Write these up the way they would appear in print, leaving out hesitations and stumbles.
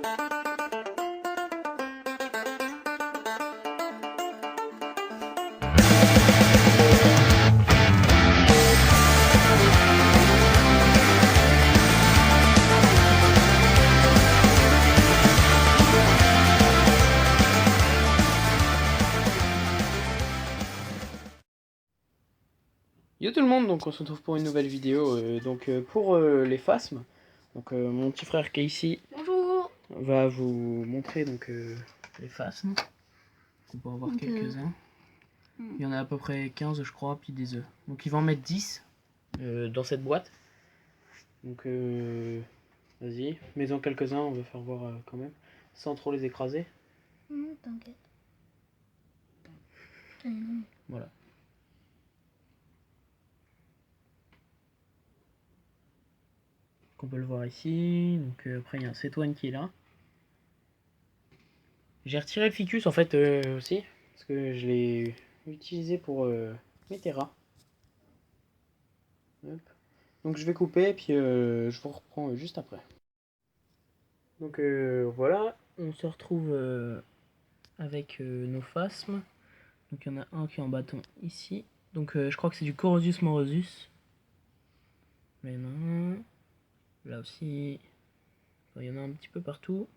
Yo tout le monde, donc on se retrouve pour une nouvelle vidéo pour les phasmes. Mon petit frère qui est ici Bonjour. va vous montrer les phasmes. On peut en voir quelques-uns. Il y en a à peu près 15 je crois, puis des œufs. Donc il va en mettre 10 dans cette boîte. Donc vas-y, mets-en quelques-uns, on va faire voir quand même, sans trop les écraser. T'inquiète. Voilà. On peut le voir ici. Donc après il y a un cétoine qui est là. J'ai retiré le ficus en fait aussi, parce que je l'ai utilisé pour mes terras. Hop. Donc je vais couper et puis je vous reprends juste après. Donc voilà, on se retrouve avec nos phasmes. Donc il y en a un qui est en bâton ici. Donc je crois que c'est du Corosus morosus. Même un. Là aussi. Enfin, il y en a un petit peu partout.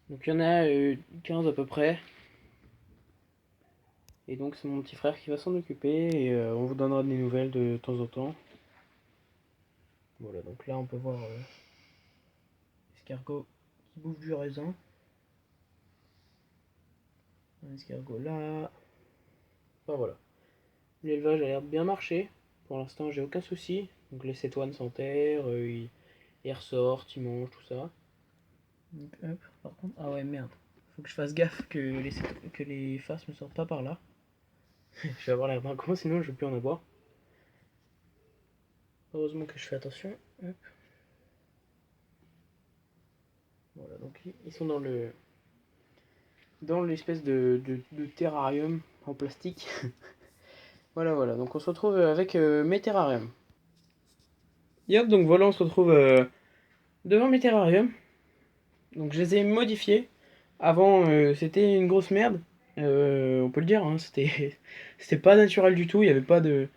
Donc il y en a 15 à peu près. Et donc c'est mon petit frère qui va s'en occuper et on vous donnera des nouvelles de temps en temps. Voilà, donc là on peut voir l'escargot qui bouffe du raisin. Un escargot là. Enfin voilà. L'élevage a l'air de bien marcher. Pour l'instant j'ai aucun souci. Donc les cétoines s'enterrent, ils ressortent, ils mangent, tout ça. Donc hop, par contre, ah ouais merde. Faut que je fasse gaffe que les faces ne sortent pas par là. Je vais avoir l'air d'un con sinon je vais plus en avoir. Heureusement que je fais attention. Hop. Voilà, donc ils sont dans l'espèce de terrarium en plastique. Voilà, donc on se retrouve avec mes terrariums. Et hop, donc voilà, on se retrouve devant mes terrariums. Donc je les ai modifiés. Avant, c'était une grosse merde. On peut le dire, hein, c'était pas naturel du tout. Il n'y avait pas de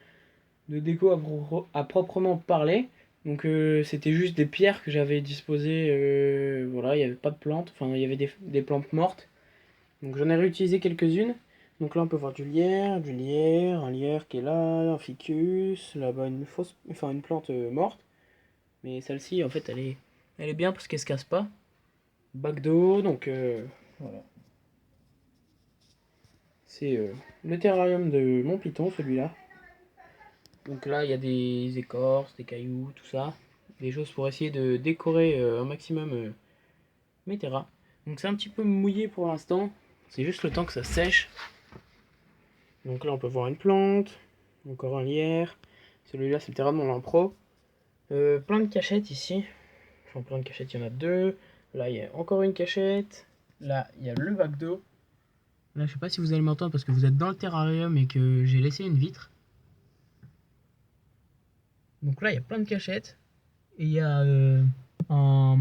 déco à proprement parler. Donc c'était juste des pierres que j'avais disposées. Voilà, il n'y avait pas de plantes. Enfin, il y avait des plantes mortes. Donc j'en ai réutilisé quelques-unes. Donc là on peut voir du lierre, un lierre qui est là, un ficus, là-bas une plante morte. Mais celle-ci en fait elle est bien parce qu'elle se casse pas. Bac d'eau, donc voilà. C'est le terrarium de mon python, celui-là. Donc là il y a des écorces, des cailloux, tout ça. Des choses pour essayer de décorer un maximum mes terras. Donc c'est un petit peu mouillé pour l'instant. C'est juste le temps que ça sèche. Donc là on peut voir une plante, encore un lierre. Celui-là c'est le terrain de mon lampro. Plein de cachettes ici. Enfin plein de cachettes, il y en a deux. Là il y a encore une cachette. Là il y a le bac d'eau. Là je sais pas si vous allez m'entendre parce que vous êtes dans le terrarium et que j'ai laissé une vitre. Donc là il y a plein de cachettes. Et il y a donc,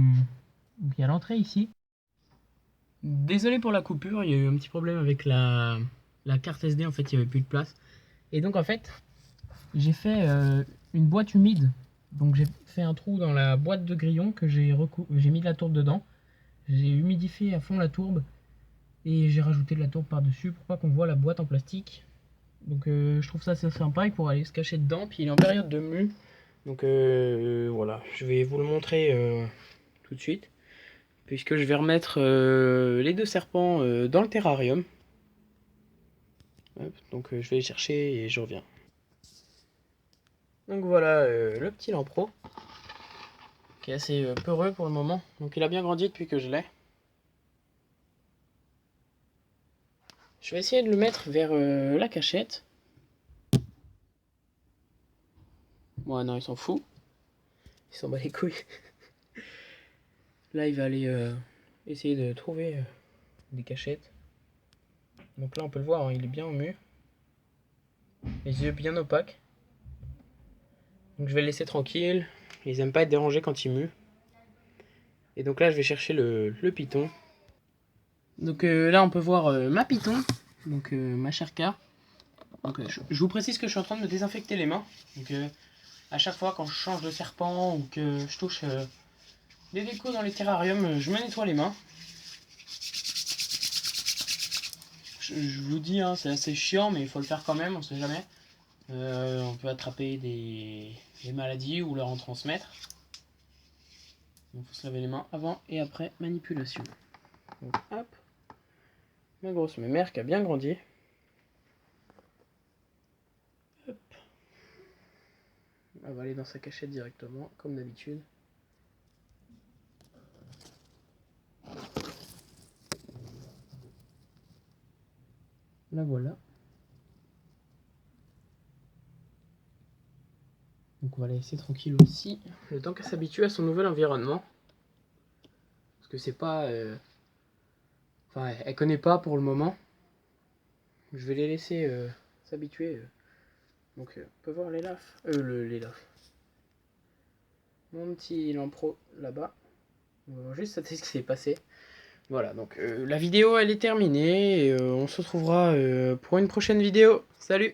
il y a l'entrée ici. Désolé pour la coupure, il y a eu un petit problème avec la carte SD, en fait il n'y avait plus de place. Et donc en fait j'ai fait une boîte humide. Donc j'ai fait un trou dans la boîte de grillon que j'ai mis de la tourbe dedans. J'ai humidifié à fond la tourbe et j'ai rajouté de la tourbe par dessus pour pas qu'on voit la boîte en plastique. Donc je trouve ça assez sympa et pour aller se cacher dedans. Puis il est en période de mue. Donc voilà, je vais vous le montrer tout de suite. Puisque je vais remettre les deux serpents dans le terrarium. Hop, donc je vais les chercher et je reviens. Donc voilà le petit lampro. Qui est assez peureux pour le moment. Donc il a bien grandi depuis que je l'ai. Je vais essayer de le mettre vers la cachette. Bon, non, il s'en fout. Il s'en bat les couilles. Là, il va aller essayer de trouver des cachettes. Donc là, on peut le voir, hein, il est bien au mur. Les yeux bien opaques. Donc je vais le laisser tranquille. Ils aiment pas être dérangés quand ils muent. Et donc là, je vais chercher le python. Donc là, on peut voir ma python, donc ma Sherka. Donc je vous précise que je suis en train de me désinfecter les mains. Donc à chaque fois quand je change de serpent ou que je touche des décos dans les terrariums, je me nettoie les mains. Je vous dis, hein, c'est assez chiant, mais il faut le faire quand même, on sait jamais. On peut attraper des maladies ou leur en transmettre. Il faut se laver les mains avant et après manipulation. Donc hop, ma grosse mémère qui a bien grandi. Hop. Elle va aller dans sa cachette directement, comme d'habitude. La voilà. Donc on va la laisser tranquille aussi, le temps qu'elle s'habitue à son nouvel environnement. Parce que c'est pas... Enfin, elle connaît pas pour le moment. Je vais les laisser s'habituer. Donc on peut voir les lafs. Les lafs. Mon petit lampro là-bas. On va voir juste ce qui s'est passé. Voilà, donc la vidéo elle est terminée et on se retrouvera pour une prochaine vidéo. Salut!